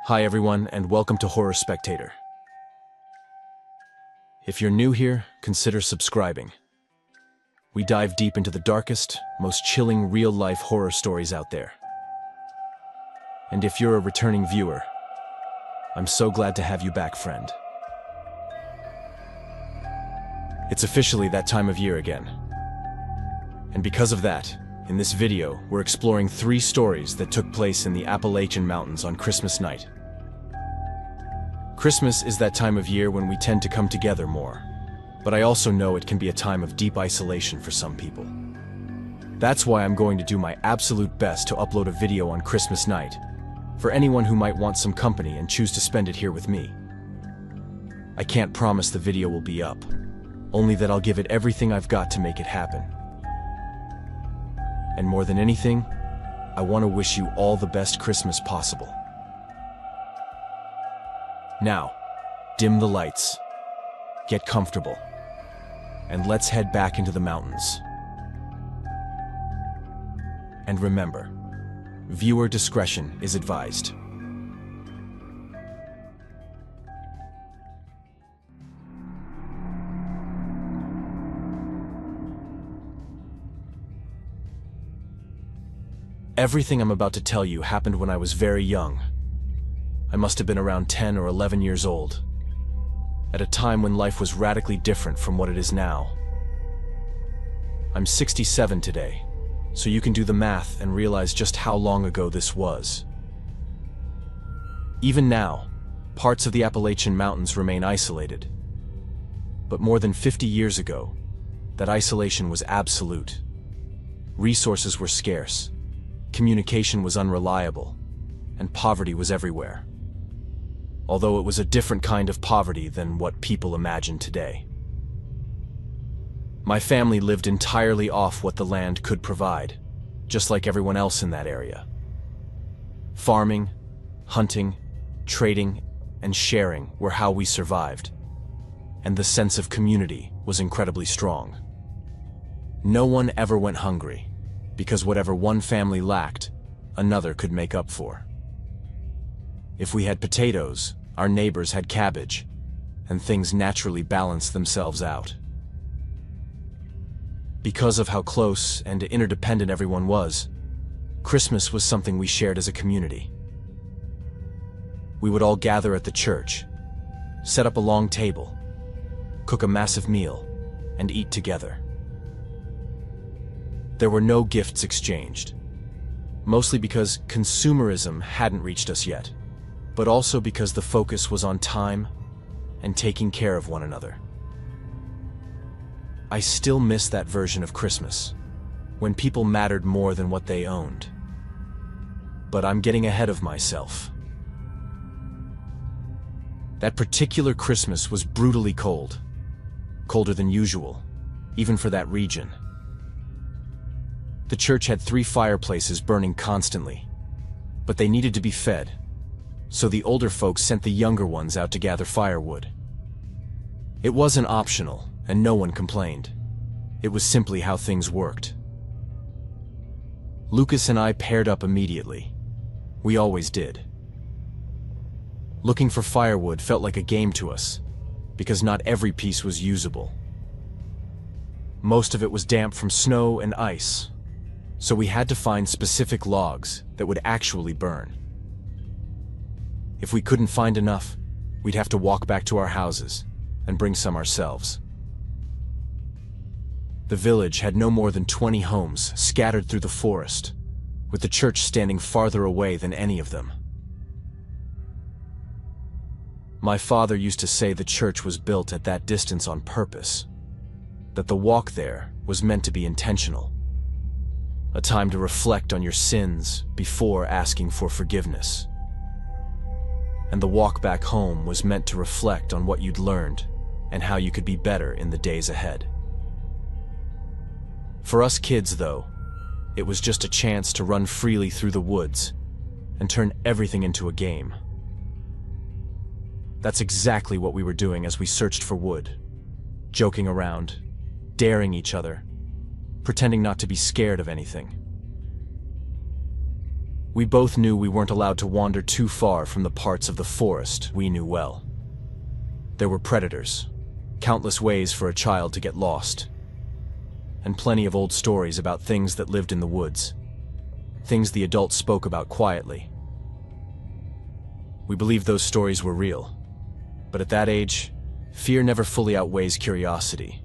Hi everyone, and welcome to Horror Spectator. If you're new here, consider subscribing. We dive deep into the darkest, most chilling real-life horror stories out there. And if you're a returning viewer, I'm so glad to have you back, friend. It's officially that time of year again. And because of that, in this video, we're exploring 3 stories that took place in the Appalachian Mountains on Christmas night. Christmas is that time of year when we tend to come together more, but I also know it can be a time of deep isolation for some people. That's why I'm going to do my absolute best to upload a video on Christmas night, for anyone who might want some company and choose to spend it here with me. I can't promise the video will be up, only that I'll give it everything I've got to make it happen. And more than anything, I want to wish you all the best Christmas possible. Now, dim the lights, get comfortable, and let's head back into the mountains. And remember, viewer discretion is advised. Everything I'm about to tell you happened when I was very young. I must have been around 10 or 11 years old, at a time when life was radically different from what it is now. I'm 67 today, so you can do the math and realize just how long ago this was. Even now, parts of the Appalachian Mountains remain isolated. But more than 50 years ago, that isolation was absolute. Resources were scarce, communication was unreliable, and poverty was everywhere. Although it was a different kind of poverty than what people imagine today. My family lived entirely off what the land could provide, just like everyone else in that area. Farming, hunting, trading, and sharing were how we survived, and the sense of community was incredibly strong. No one ever went hungry, because whatever one family lacked, another could make up for. If we had potatoes, our neighbors had cabbage, and things naturally balanced themselves out. Because of how close and interdependent everyone was, Christmas was something we shared as a community. We would all gather at the church, set up a long table, cook a massive meal, and eat together. There were no gifts exchanged, mostly because consumerism hadn't reached us yet, but also because the focus was on time and taking care of one another. I still miss that version of Christmas, when people mattered more than what they owned. But I'm getting ahead of myself. That particular Christmas was brutally cold, colder than usual, even for that region. The church had 3 fireplaces burning constantly, but they needed to be fed. So the older folks sent the younger ones out to gather firewood. It wasn't optional, and no one complained. It was simply how things worked. Lucas and I paired up immediately. We always did. Looking for firewood felt like a game to us, because not every piece was usable. Most of it was damp from snow and ice, so we had to find specific logs that would actually burn. If we couldn't find enough, we'd have to walk back to our houses and bring some ourselves. The village had no more than 20 homes scattered through the forest, with the church standing farther away than any of them. My father used to say the church was built at that distance on purpose, that the walk there was meant to be intentional, a time to reflect on your sins before asking for forgiveness. And the walk back home was meant to reflect on what you'd learned and how you could be better in the days ahead. For us kids, though, it was just a chance to run freely through the woods and turn everything into a game. That's exactly what we were doing as we searched for wood, joking around, daring each other, pretending not to be scared of anything. We both knew we weren't allowed to wander too far from the parts of the forest we knew well. There were predators, countless ways for a child to get lost, and plenty of old stories about things that lived in the woods, things the adults spoke about quietly. We believed those stories were real, but at that age, fear never fully outweighs curiosity,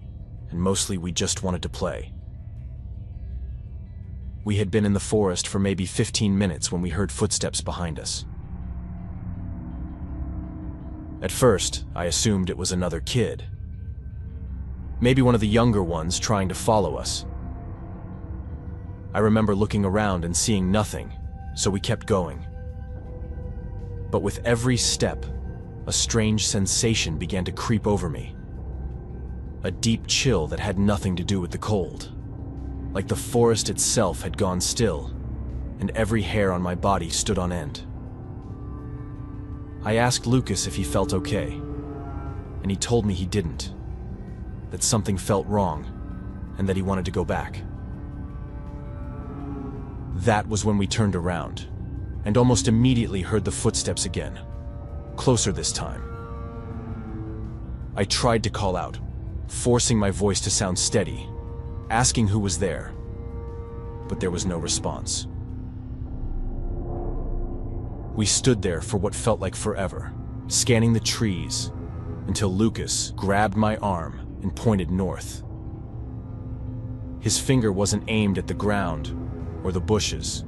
and mostly we just wanted to play. We had been in the forest for maybe 15 minutes when we heard footsteps behind us. At first, I assumed it was another kid. Maybe one of the younger ones trying to follow us. I remember looking around and seeing nothing, so we kept going. But with every step, a strange sensation began to creep over me. A deep chill that had nothing to do with the cold. Like the forest itself had gone still, and every hair on my body stood on end. I asked Lucas if he felt okay, and he told me he didn't, that something felt wrong, and that he wanted to go back. That was when we turned around, and almost immediately heard the footsteps again, closer this time. I tried to call out, forcing my voice to sound steady, asking who was there, but there was no response. We stood there for what felt like forever, scanning the trees, until Lucas grabbed my arm and pointed north. His finger wasn't aimed at the ground or the bushes,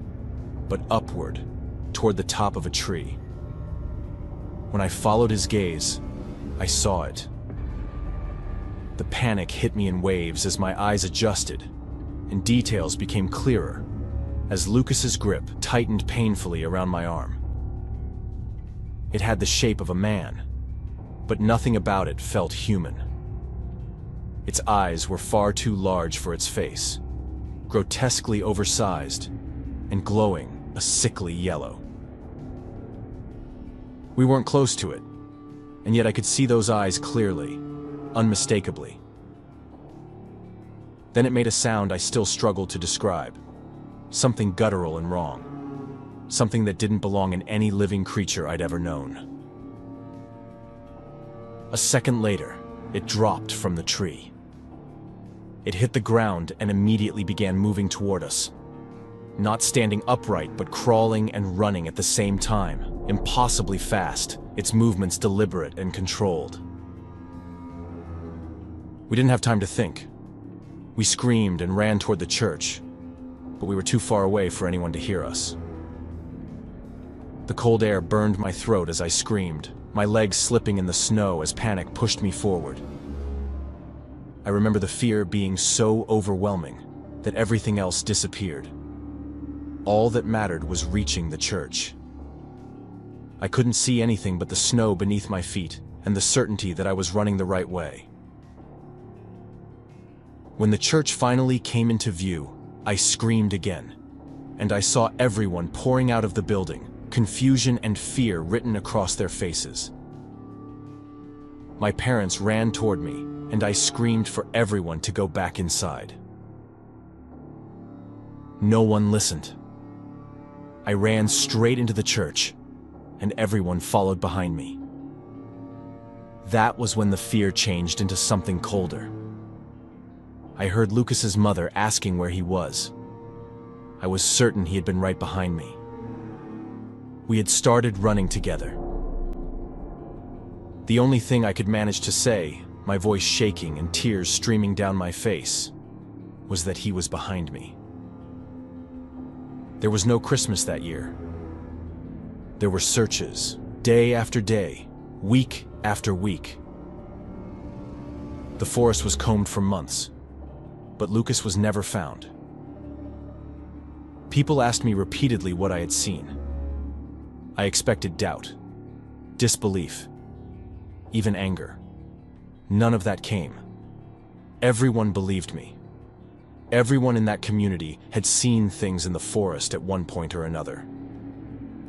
but upward, toward the top of a tree. When I followed his gaze, I saw it. The panic hit me in waves as my eyes adjusted, and details became clearer as Lucas's grip tightened painfully around my arm. It had the shape of a man, but nothing about it felt human. Its eyes were far too large for its face, grotesquely oversized and glowing a sickly yellow. We weren't close to it, and yet I could see those eyes clearly, unmistakably. Then it made a sound I still struggled to describe, something guttural and wrong, something that didn't belong in any living creature I'd ever known. A second later, it dropped from the tree. It hit the ground and immediately began moving toward us, not standing upright but crawling and running at the same time, impossibly fast, its movements deliberate and controlled. We didn't have time to think. We screamed and ran toward the church, but we were too far away for anyone to hear us. The cold air burned my throat as I screamed, my legs slipping in the snow as panic pushed me forward. I remember the fear being so overwhelming that everything else disappeared. All that mattered was reaching the church. I couldn't see anything but the snow beneath my feet and the certainty that I was running the right way. When the church finally came into view, I screamed again, and I saw everyone pouring out of the building, confusion and fear written across their faces. My parents ran toward me, and I screamed for everyone to go back inside. No one listened. I ran straight into the church, and everyone followed behind me. That was when the fear changed into something colder. I heard Lucas's mother asking where he was. I was certain he had been right behind me. We had started running together. The only thing I could manage to say, my voice shaking and tears streaming down my face, was that he was behind me. There was no Christmas that year. There were searches, day after day, week after week. The forest was combed for months, but Lucas was never found. People asked me repeatedly what I had seen. I expected doubt, disbelief, even anger. None of that came. Everyone believed me. Everyone in that community had seen things in the forest at one point or another.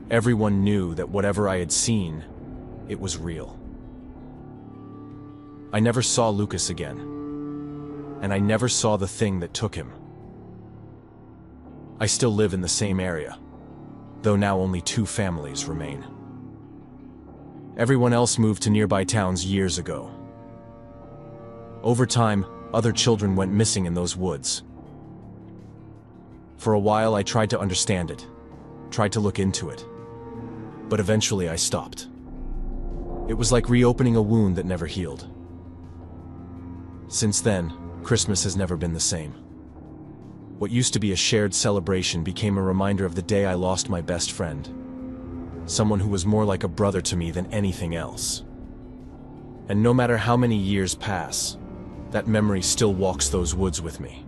Everyone knew that whatever I had seen, it was real. I never saw Lucas again, and I never saw the thing that took him. I still live in the same area, though now only 2 families remain. Everyone else moved to nearby towns years ago. Over time, other children went missing in those woods. For a while, I tried to understand it, tried to look into it, but eventually I stopped. It was like reopening a wound that never healed. Since then, Christmas has never been the same. What used to be a shared celebration became a reminder of the day I lost my best friend, someone who was more like a brother to me than anything else. And no matter how many years pass, that memory still walks those woods with me.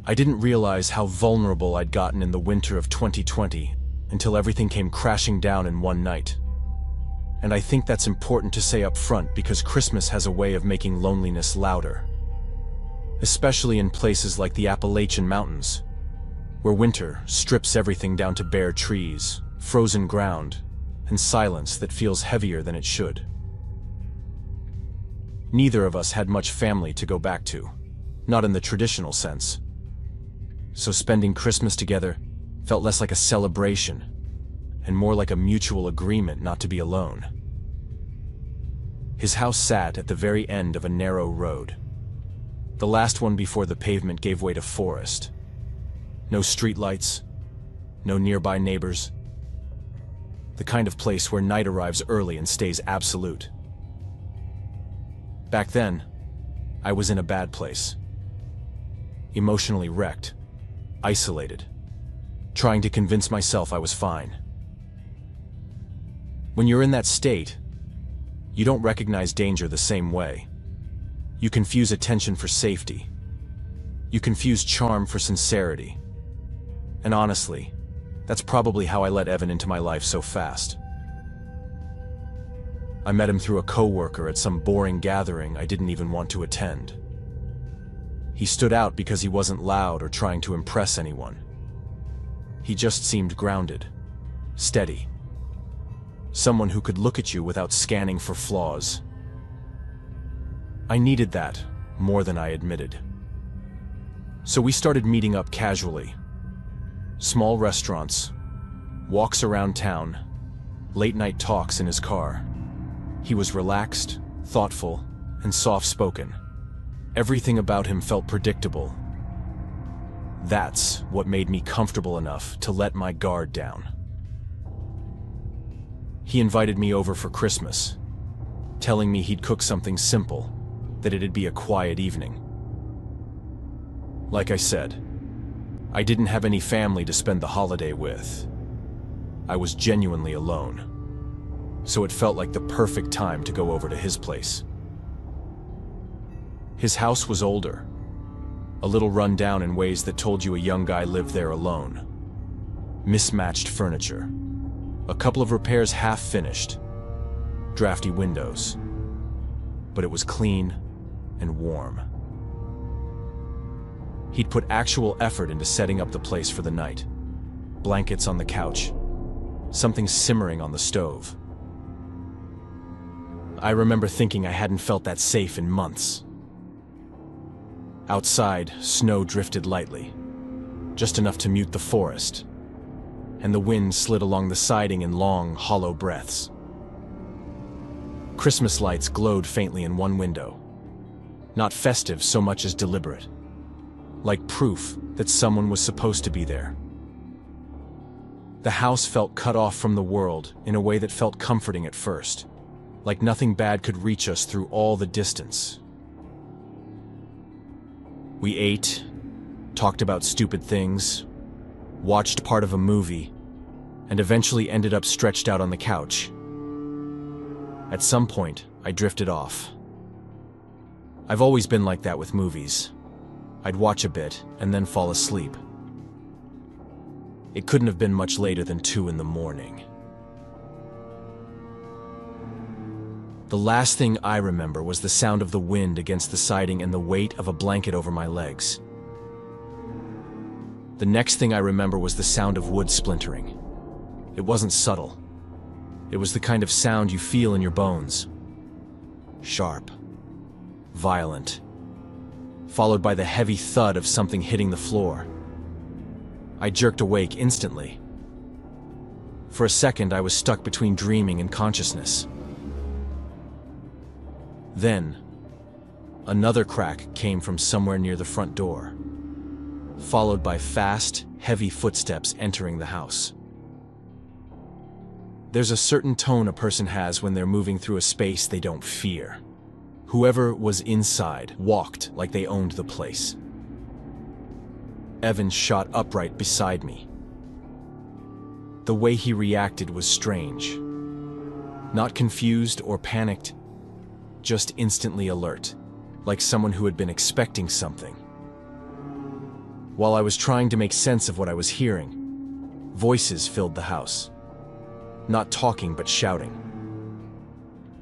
I didn't realize how vulnerable I'd gotten in the winter of 2020 until everything came crashing down in one night. And I think that's important to say up front because Christmas has a way of making loneliness louder. Especially in places like the Appalachian Mountains, where winter strips everything down to bare trees, frozen ground, and silence that feels heavier than it should. Neither of us had much family to go back to, not in the traditional sense. So spending Christmas together felt less like a celebration and more like a mutual agreement not to be alone. His house sat at the very end of a narrow road, the last one before the pavement gave way to forest. No streetlights, no nearby neighbors. The kind of place where night arrives early and stays absolute. Back then, I was in a bad place. Emotionally wrecked, isolated, trying to convince myself I was fine. When you're in that state, you don't recognize danger the same way. You confuse attention for safety. You confuse charm for sincerity. And honestly, that's probably how I let Evan into my life so fast. I met him through a coworker at some boring gathering I didn't even want to attend. He stood out because he wasn't loud or trying to impress anyone. He just seemed grounded, steady. Someone who could look at you without scanning for flaws. I needed that more than I admitted. So we started meeting up casually. Small restaurants, walks around town, late-night talks in his car. He was relaxed, thoughtful, and soft-spoken. Everything about him felt predictable. That's what made me comfortable enough to let my guard down. He invited me over for Christmas, telling me he'd cook something simple, that it'd be a quiet evening. Like I said, I didn't have any family to spend the holiday with. I was genuinely alone, so it felt like the perfect time to go over to his place. His house was older, a little run down in ways that told you a young guy lived there alone. Mismatched furniture, a couple of repairs half finished, drafty windows, but it was clean and warm. He'd put actual effort into setting up the place for the night. Blankets on the couch, something simmering on the stove. I remember thinking I hadn't felt that safe in months. Outside, snow drifted lightly, just enough to mute the forest, and the wind slid along the siding in long, hollow breaths. Christmas lights glowed faintly in one window, not festive so much as deliberate, like proof that someone was supposed to be there. The house felt cut off from the world in a way that felt comforting at first, like nothing bad could reach us through all the distance. We ate, talked about stupid things, watched part of a movie, and eventually ended up stretched out on the couch. At some point, I drifted off. I've always been like that with movies. I'd watch a bit and then fall asleep. It couldn't have been much later than 2 in the morning. The last thing I remember was the sound of the wind against the siding and the weight of a blanket over my legs. The next thing I remember was the sound of wood splintering. It wasn't subtle. It was the kind of sound you feel in your bones. sharp, violent, followed by the heavy thud of something hitting the floor. I jerked awake instantly. For a second, I was stuck between dreaming and consciousness. Then, another crack came from somewhere near the front door, followed by fast, heavy footsteps entering the house. There's a certain tone a person has when they're moving through a space they don't fear. Whoever was inside walked like they owned the place. Evan shot upright beside me. The way he reacted was strange. Not confused or panicked, just instantly alert, like someone who had been expecting something. While I was trying to make sense of what I was hearing, voices filled the house. Not talking, but shouting.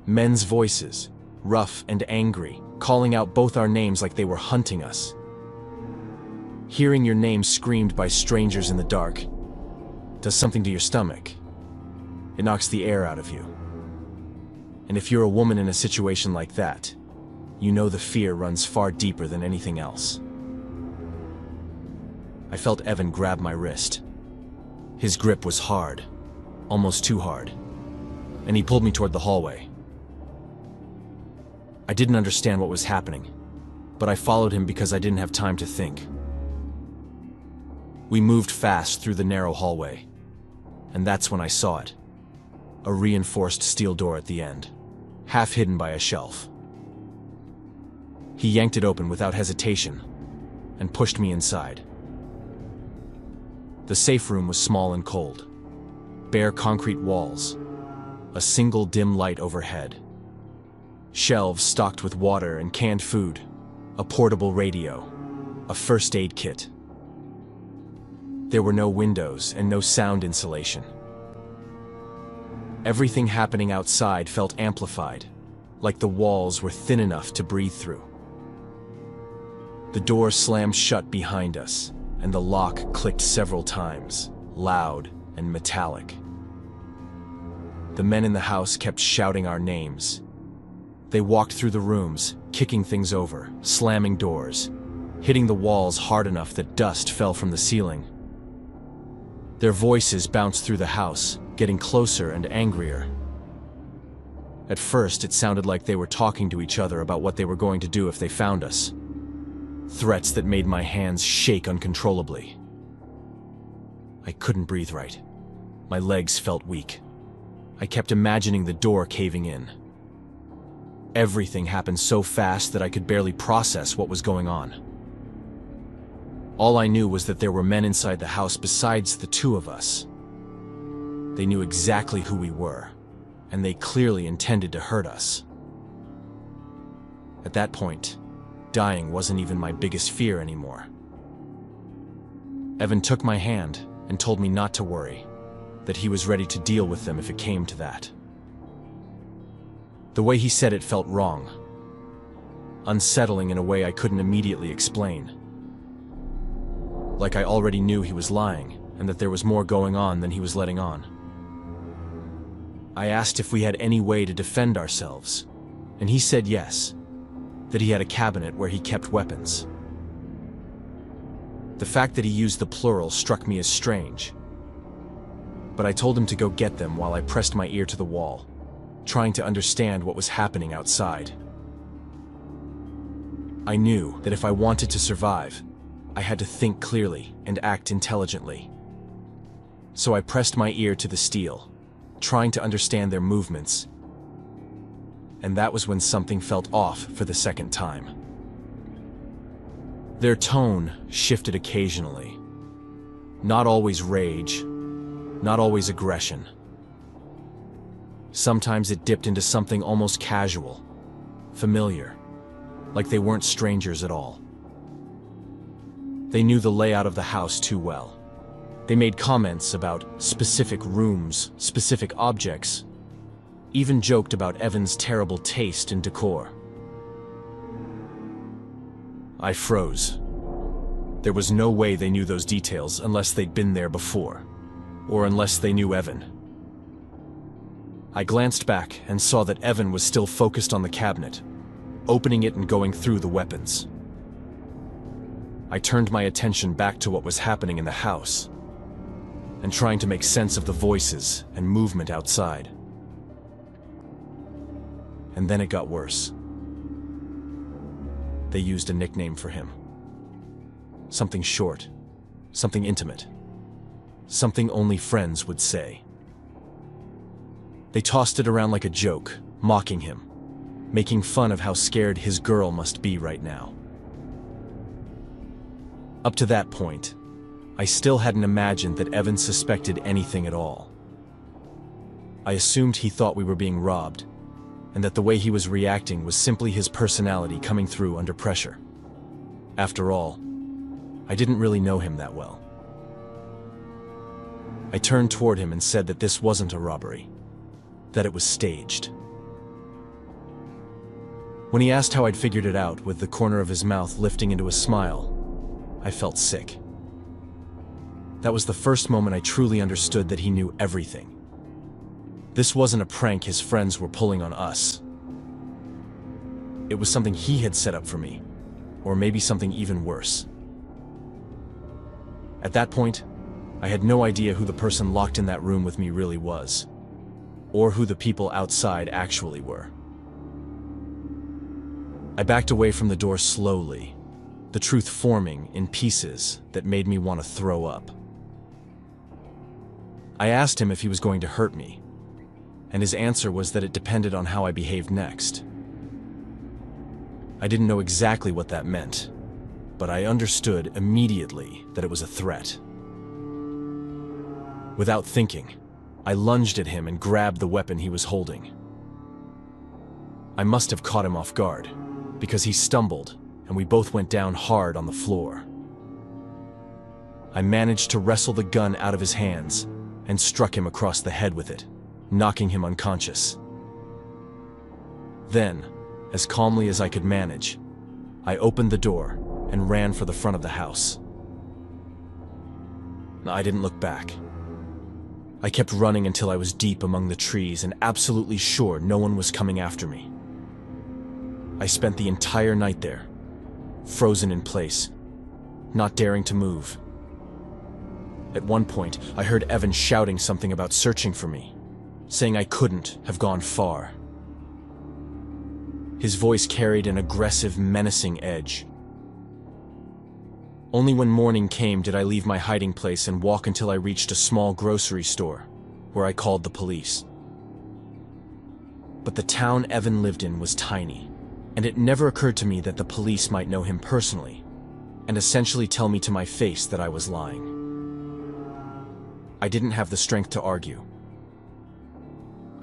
Men's voices, rough and angry, calling out both our names like they were hunting us. Hearing your name screamed by strangers in the dark does something to your stomach. It knocks the air out of you. And if you're a woman in a situation like that, you know the fear runs far deeper than anything else. I felt Evan grab my wrist. His grip was hard, almost too hard, and he pulled me toward the hallway. I didn't understand what was happening, but I followed him because I didn't have time to think. We moved fast through the narrow hallway, and that's when I saw it. A reinforced steel door at the end, half hidden by a shelf. He yanked it open without hesitation and pushed me inside. The safe room was small and cold. Bare concrete walls, a single dim light overhead. Shelves stocked with water and canned food, a portable radio, a first aid kit. There were no windows and no sound insulation. Everything happening outside felt amplified, like the walls were thin enough to breathe through. The door slammed shut behind us, and the lock clicked several times, loud and metallic. The men in the house kept shouting our names. They walked through the rooms, kicking things over, slamming doors, hitting the walls hard enough that dust fell from the ceiling. Their voices bounced through the house, getting closer and angrier. At first, it sounded like they were talking to each other about what they were going to do if they found us. Threats that made my hands shake uncontrollably. I couldn't breathe right. My legs felt weak. I kept imagining the door caving in. Everything happened so fast that I could barely process what was going on. All I knew was that there were men inside the house besides the two of us. They knew exactly who we were, and they clearly intended to hurt us. At that point, dying wasn't even my biggest fear anymore. Evan took my hand and told me not to worry, that he was ready to deal with them if it came to that. The way he said it felt wrong, unsettling in a way I couldn't immediately explain. Like I already knew he was lying, and that there was more going on than he was letting on. I asked if we had any way to defend ourselves, and he said yes, that he had a cabinet where he kept weapons. The fact that he used the plural struck me as strange, but I told him to go get them while I pressed my ear to the wall, trying to understand what was happening outside. I knew that if I wanted to survive, I had to think clearly and act intelligently. So I pressed my ear to the steel, trying to understand their movements. And that was when something felt off for the second time. Their tone shifted occasionally. Not always rage, not always aggression. Sometimes it dipped into something almost casual, familiar, like they weren't strangers at all. They knew the layout of the house too well. They made comments about specific rooms, specific objects, even joked about Evan's terrible taste in decor. I froze. There was no way they knew those details unless they'd been there before, or unless they knew Evan. I glanced back and saw that Evan was still focused on the cabinet, opening it and going through the weapons. I turned my attention back to what was happening in the house and trying to make sense of the voices and movement outside. And then it got worse. They used a nickname for him. Something short, something intimate, something only friends would say. They tossed it around like a joke, mocking him, making fun of how scared his girl must be right now. Up to that point, I still hadn't imagined that Evan suspected anything at all. I assumed he thought we were being robbed, and that the way he was reacting was simply his personality coming through under pressure. After all, I didn't really know him that well. I turned toward him and said that this wasn't a robbery, that it was staged. When he asked how I'd figured it out, with the corner of his mouth lifting into a smile, I felt sick. That was the first moment I truly understood that he knew everything. This wasn't a prank his friends were pulling on us. It was something he had set up for me, or maybe something even worse. At that point, I had no idea who the person locked in that room with me really was, or who the people outside actually were. I backed away from the door slowly, the truth forming in pieces that made me want to throw up. I asked him if he was going to hurt me, and his answer was that it depended on how I behaved next. I didn't know exactly what that meant, but I understood immediately that it was a threat. Without thinking, I lunged at him and grabbed the weapon he was holding. I must have caught him off guard, because he stumbled and we both went down hard on the floor. I managed to wrestle the gun out of his hands and struck him across the head with it, knocking him unconscious. Then, as calmly as I could manage, I opened the door and ran for the front of the house. I didn't look back. I kept running until I was deep among the trees and absolutely sure no one was coming after me. I spent the entire night there, frozen in place, not daring to move. At one point, I heard Evan shouting something about searching for me, saying I couldn't have gone far. His voice carried an aggressive, menacing edge. Only when morning came did I leave my hiding place and walk until I reached a small grocery store, where I called the police. But the town Evan lived in was tiny, and it never occurred to me that the police might know him personally, and essentially tell me to my face that I was lying. I didn't have the strength to argue.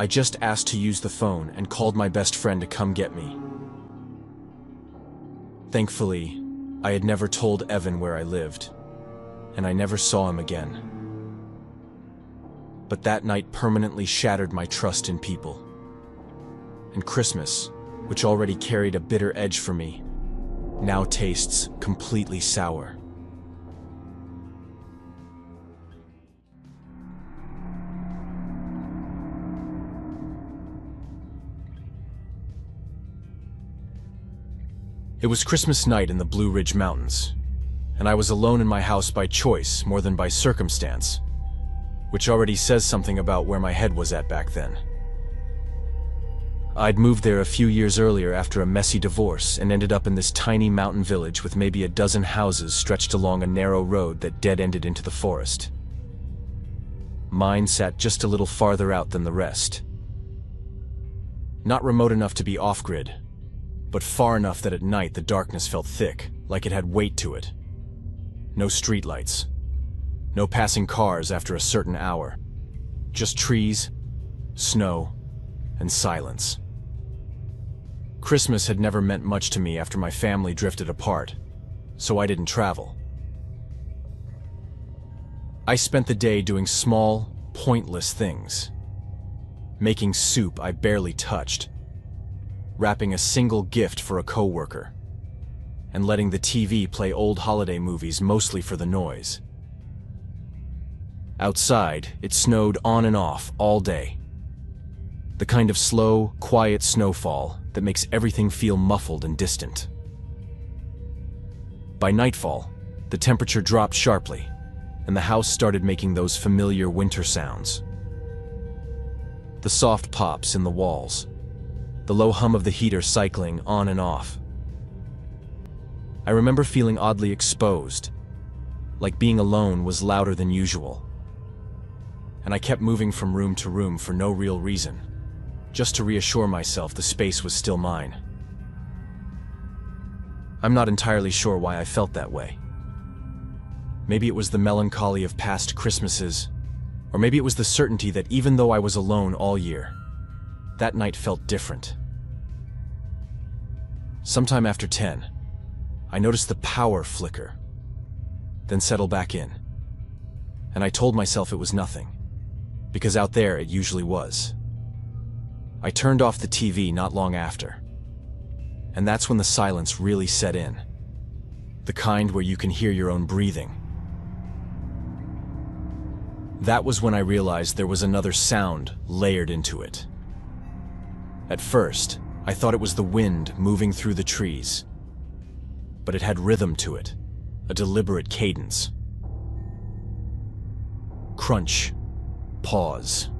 I just asked to use the phone and called my best friend to come get me. Thankfully, I had never told Evan where I lived, and I never saw him again. But that night permanently shattered my trust in people. And Christmas, which already carried a bitter edge for me, now tastes completely sour. It was Christmas night in the Blue Ridge Mountains, and I was alone in my house by choice more than by circumstance, which already says something about where my head was at back then. I'd moved there a few years earlier after a messy divorce and ended up in this tiny mountain village with maybe a dozen houses stretched along a narrow road that dead-ended into the forest. Mine sat just a little farther out than the rest. Not remote enough to be off-grid, but far enough that at night the darkness felt thick, like it had weight to it. No streetlights. No passing cars after a certain hour. Just trees, snow, and silence. Christmas had never meant much to me after my family drifted apart, so I didn't travel. I spent the day doing small, pointless things. Making soup I barely touched, wrapping a single gift for a coworker, and letting the TV play old holiday movies mostly for the noise. Outside, it snowed on and off all day. The kind of slow, quiet snowfall that makes everything feel muffled and distant. By nightfall, the temperature dropped sharply, and the house started making those familiar winter sounds. The soft pops in the walls, the low hum of the heater cycling on and off. I remember feeling oddly exposed, like being alone was louder than usual. And I kept moving from room to room for no real reason, just to reassure myself the space was still mine. I'm not entirely sure why I felt that way. Maybe it was the melancholy of past Christmases, or maybe it was the certainty that even though I was alone all year, that night felt different. Sometime after 10, I noticed the power flicker, then settle back in. And I told myself it was nothing, because out there it usually was. I turned off the TV not long after, and that's when the silence really set in. The kind where you can hear your own breathing. That was when I realized there was another sound layered into it. At first, I thought it was the wind moving through the trees, but it had rhythm to it, a deliberate cadence. Crunch, pause,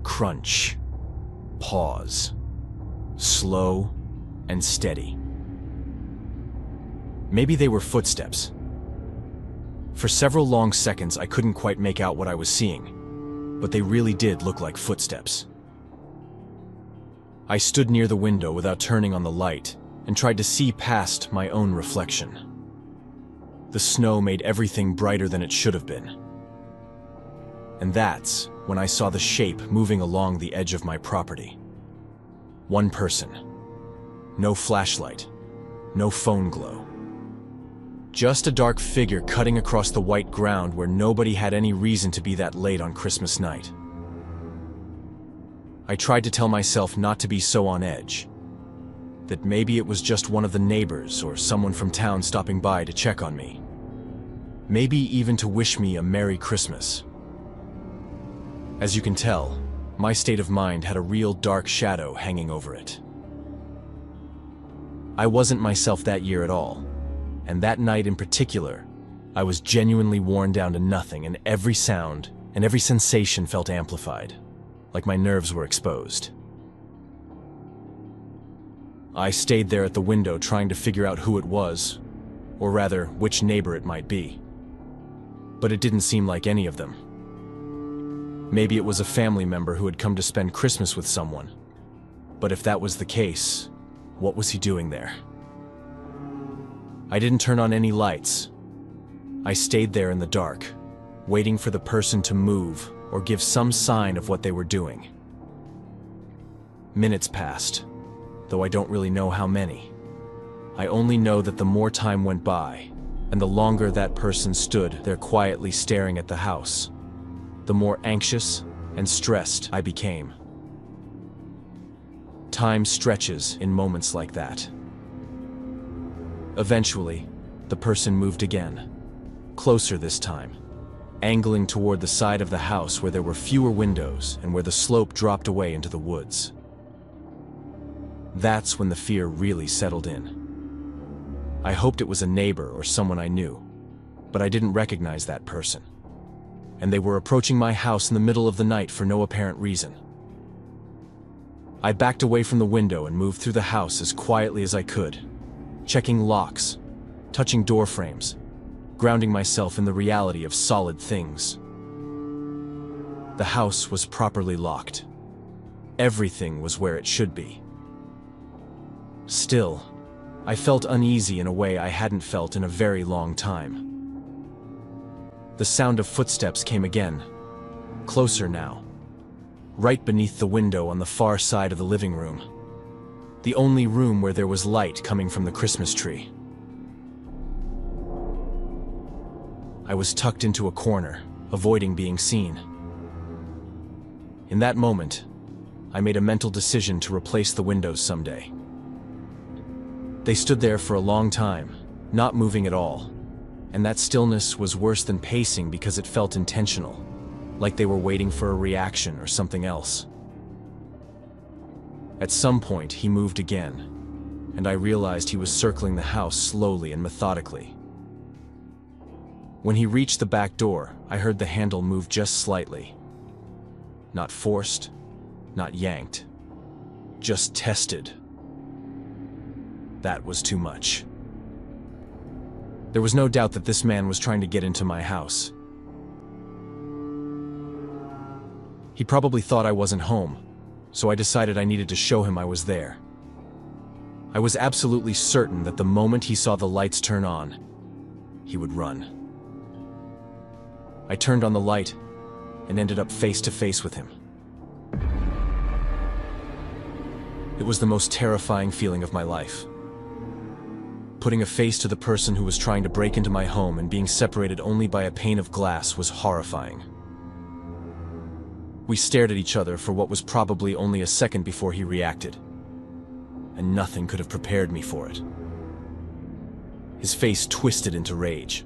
crunch, pause, slow and steady. Maybe they were footsteps. For several long seconds, I couldn't quite make out what I was seeing, but they really did look like footsteps. I stood near the window without turning on the light and tried to see past my own reflection. The snow made everything brighter than it should have been. And that's when I saw the shape moving along the edge of my property. One person. No flashlight. No phone glow. Just a dark figure cutting across the white ground where nobody had any reason to be that late on Christmas night. I tried to tell myself not to be so on edge, that maybe it was just one of the neighbors or someone from town stopping by to check on me. Maybe even to wish me a Merry Christmas. As you can tell, my state of mind had a real dark shadow hanging over it. I wasn't myself that year at all. And that night in particular, I was genuinely worn down to nothing, and every sound and every sensation felt amplified, like my nerves were exposed. I stayed there at the window trying to figure out who it was, or rather, which neighbor it might be. But it didn't seem like any of them. Maybe it was a family member who had come to spend Christmas with someone. But if that was the case, what was he doing there? I didn't turn on any lights. I stayed there in the dark, waiting for the person to move or give some sign of what they were doing. Minutes passed, though I don't really know how many. I only know that the more time went by, and the longer that person stood there quietly staring at the house, the more anxious and stressed I became. Time stretches in moments like that. Eventually, the person moved again, closer this time, angling toward the side of the house where there were fewer windows and where the slope dropped away into the woods. That's when the fear really settled in. I hoped it was a neighbor or someone I knew, but I didn't recognize that person. And they were approaching my house in the middle of the night for no apparent reason. I backed away from the window and moved through the house as quietly as I could, checking locks, touching door frames, grounding myself in the reality of solid things. The house was properly locked. Everything was where it should be. Still, I felt uneasy in a way I hadn't felt in a very long time. The sound of footsteps came again, closer now, right beneath the window on the far side of the living room. The only room where there was light coming from the Christmas tree. I was tucked into a corner, avoiding being seen. In that moment, I made a mental decision to replace the windows someday. They stood there for a long time, not moving at all, and that stillness was worse than pacing because it felt intentional, like they were waiting for a reaction or something else. At some point, he moved again, and I realized he was circling the house slowly and methodically. When he reached the back door, I heard the handle move just slightly. Not forced, not yanked, just tested. That was too much. There was no doubt that this man was trying to get into my house. He probably thought I wasn't home, so I decided I needed to show him I was there. I was absolutely certain that the moment he saw the lights turn on, he would run. I turned on the light and ended up face to face with him. It was the most terrifying feeling of my life. Putting a face to the person who was trying to break into my home and being separated only by a pane of glass was horrifying. We stared at each other for what was probably only a second before he reacted, and nothing could have prepared me for it. His face twisted into rage.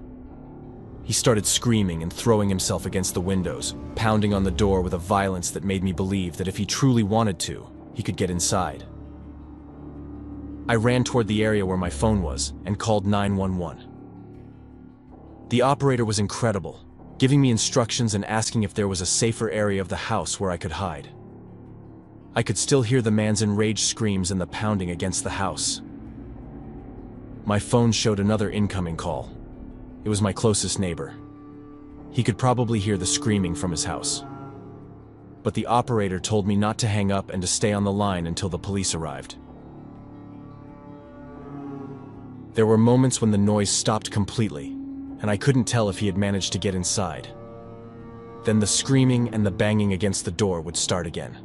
He started screaming and throwing himself against the windows, pounding on the door with a violence that made me believe that if he truly wanted to, he could get inside. I ran toward the area where my phone was and called 911. The operator was incredible, giving me instructions and asking if there was a safer area of the house where I could hide. I could still hear the man's enraged screams and the pounding against the house. My phone showed another incoming call. It was my closest neighbor. He could probably hear the screaming from his house. But the operator told me not to hang up and to stay on the line until the police arrived. There were moments when the noise stopped completely, and I couldn't tell if he had managed to get inside. Then the screaming and the banging against the door would start again.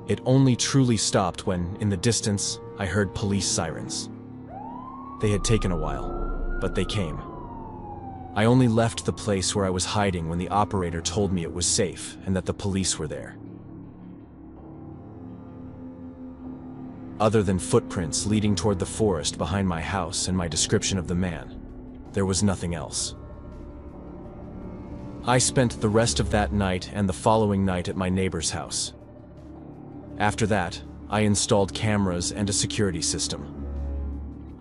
It only truly stopped when, in the distance, I heard police sirens. They had taken a while, but they came. I only left the place where I was hiding when the operator told me it was safe and that the police were there. Other than footprints leading toward the forest behind my house and my description of the man, there was nothing else. I spent the rest of that night and the following night at my neighbor's house. After that, I installed cameras and a security system.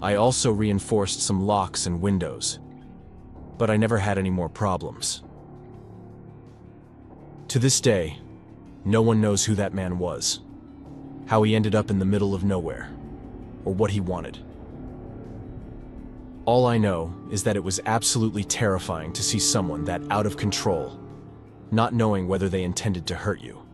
I also reinforced some locks and windows, but I never had any more problems. To this day, no one knows who that man was, how he ended up in the middle of nowhere, or what he wanted. All I know is that it was absolutely terrifying to see someone that out of control, not knowing whether they intended to hurt you.